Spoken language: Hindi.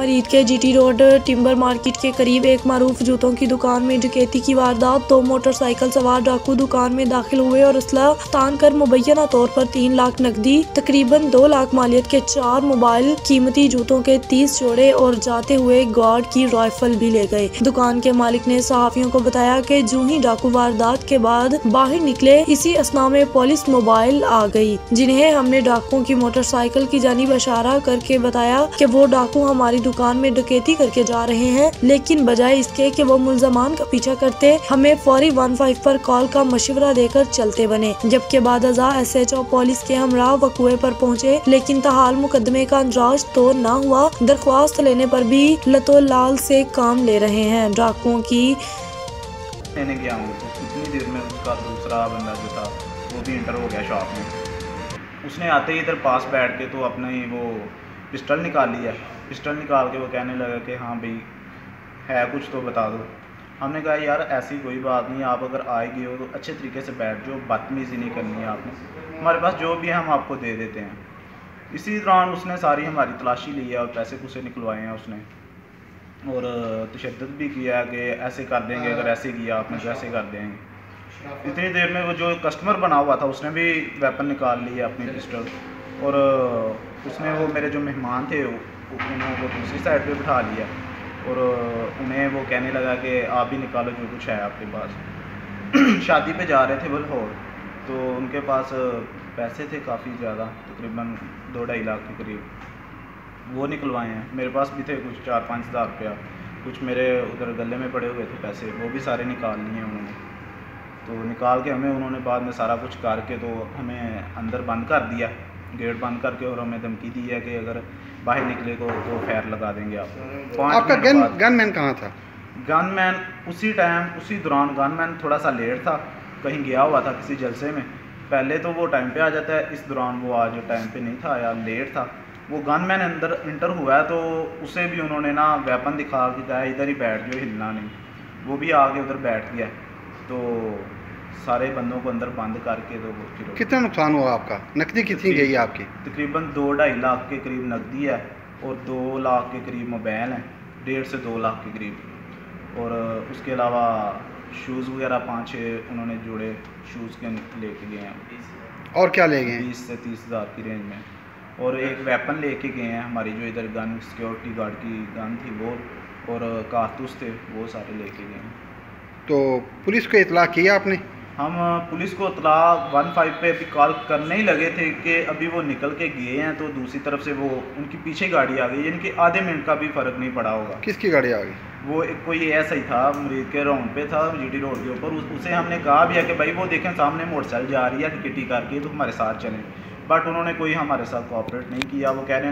मरीज के जीटी रोड टिम्बर मार्केट के करीब एक मारूफ जूतों की दुकान में डकैती की वारदात। दो मोटरसाइकिल सवार डाकू दुकान में दाखिल हुए और असला तान कर मुबैना तौर पर 3 लाख नकदी, तकरीबन 2 लाख मालियत के 4 मोबाइल, कीमती जूतों के 30 जोड़े और जाते हुए गार्ड की राइफल भी ले गए। दुकान के मालिक ने सहाफियों को बताया कि जो ही डाकू वारदात के बाद बाहर निकले, इसी असना में पुलिस मोबाइल आ गई, जिन्हें हमने डाकुओं की मोटरसाइकिल की जानिब इशारा करके बताया कि वो डाकू हमारी दुकान में डकैती करके जा रहे हैं, लेकिन बजाय इसके कि वो मुल्जमान का पीछा करते, हमें फौरी 15 पर कॉल का मशवरा देकर चलते बने। जबकि बाद अज़ा SHO पुलिस के हमरा वक़ूए पर पहुँचे, लेकिन ताहाल मुकदमे का अंजाज तो न हुआ। दरख्वास्त लेने पर भी लतो लाल से काम ले रहे हैं। डाकुओं की लेने गया हूँ तो इतनी देर में उसका दूसरा बंदा जो था वो भी इंटर हो गया शॉप में। उसने आते ही इधर पास बैठ के तो अपने वो पिस्टल निकाल लिया। पिस्टल निकाल के वो कहने लगा कि हाँ भाई है कुछ तो बता दो। हमने कहा यार ऐसी कोई बात नहीं, आप अगर आ गए हो तो अच्छे तरीके से बैठ जाओ, बदतमीज़ी नहीं करनी है आपने, हमारे पास जो भी है हम आपको दे देते हैं। इसी दौरान उसने सारी हमारी तलाशी ली है और पैसे पुसे निकलवाए हैं उसने, और तशद्दुद भी किया कि ऐसे कर देंगे, अगर ऐसे किया आपने तो ऐसे कर देंगे। इतनी देर में वो जो कस्टमर बना हुआ था उसने भी वेपन निकाल लिया अपनी पिस्टल, और उसने वो मेरे जो मेहमान थे उन्होंने वो दूसरी साइड पे बिठा लिया और उन्हें वो कहने लगा कि आप भी निकालो जो कुछ है आपके पास। शादी पे जा रहे थे वो लाहौर, तो उनके पास पैसे थे काफ़ी ज़्यादा, तकरीबन 2-2.5 लाख के करीब। वो निकलवाए हैं, मेरे पास भी थे कुछ 4-5 हज़ार रुपया, कुछ मेरे उधर गले में पड़े हुए थे पैसे, वो भी सारे निकाल लिए उन्होंने। तो निकाल के हमें उन्होंने बाद में सारा कुछ करके तो हमें अंदर बंद कर दिया, गेट बंद करके, और हमें धमकी दी है कि अगर बाहर निकले तो फायर लगा देंगे आप। आपका गनमैन कहाँ था? गनमैन उसी दौरान गनमैन थोड़ा सा लेट था, कहीं गया हुआ था किसी जलसे में। पहले तो वो टाइम पे आ जाता है, इस दौरान वो आज टाइम पे नहीं था या लेट था। वो गनमैन अंदर इंटर हुआ है तो उसे भी उन्होंने ना वेपन दिखा के कहा इधर ही बैठ जाओ, हिलना नहीं। वो भी आगे उधर बैठ गया, तो सारे बंदों को अंदर बंद करके तो फिर कितना नुकसान हुआ आपका? नकदी कितनी गई है आपकी? तकरीबन 2-2.5 लाख के करीब नकदी है और 2 लाख के करीब मोबाइल हैं, 1.5 से 2 लाख के करीब। और उसके अलावा शूज़ वगैरह 5-6 उन्होंने जोड़े शूज़ के लेके गए हैं। और क्या ले गए? 20 से 30 हज़ार की रेंज में। और एक वेपन लेके गए हैं, हमारी जो इधर गन सिक्योरिटी गार्ड की गन थी वो, और कारतूस थे वो सारे लेके गए हैं। तो पुलिस को इतला किया आपने? हम पुलिस को इतला 15 पे अभी कॉल करने ही लगे थे कि अभी वो निकल के गए हैं, तो दूसरी तरफ से वो उनकी पीछे गाड़ी आ गई, यानी कि आधे मिनट का भी फ़र्क नहीं पड़ा होगा। किसकी गाड़ी आ गई? वो एक कोई ऐसा ही था, मरीज के राउंड पे था जीटी रोड के ऊपर। उसे हमने कहा भी है कि भाई वो देखें सामने मोटरसाइकिल जा रही है टिकटी करके, तो हमारे साथ चलें, बट उन्होंने कोई हमारे साथ कोऑपरेट नहीं किया। वो कहने